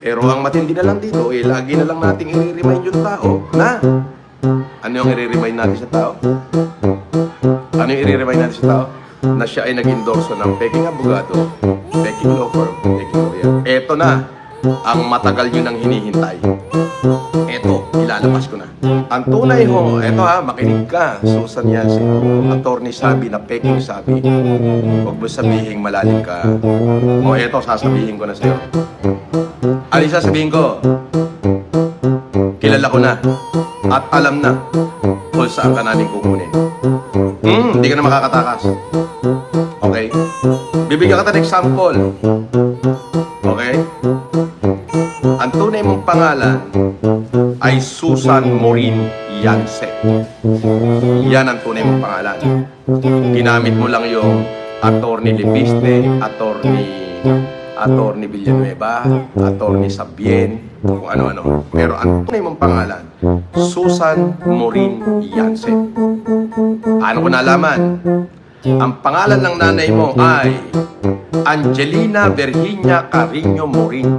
Pero ang matindi na lang dito, lagi na lang nating i-remind yung tao na ano yung i-remind natin sa tao? Ano yung i-remind natin sa tao? Na siya ay nag-endorso ng peking abogado, peking law firm, peking lawyer. Eto na, ang matagal nyo nang hinihintay. Eto, ilalabas ko na. Ang tunay ho, eto ha, makinig ka, Susan Yassin, attorney sabi na peking sabi. Huwag mo sabihin malalim ka. O eto, sasabihin ko na sa'yo. Ano yung sasabihin ko? Kilala ko na at alam na kung saan ka namin kukunin. Hindi ka na makakatakas. Okay? Bibigyan ka ng example. Okay? Ang tunay mong pangalan ay Susan Morin Yance. Yan ang tunay mong pangalan. Ginamit mo lang yung Attorney Lebiste, Attorney Villanueva, Attorney Sabien, kung ano-ano. Pero ang tunay mong pangalan, Susan Morin Yance. Paano ko nalaman? Ang pangalan ng nanay mo ay Angelina Virginia Carino Morin.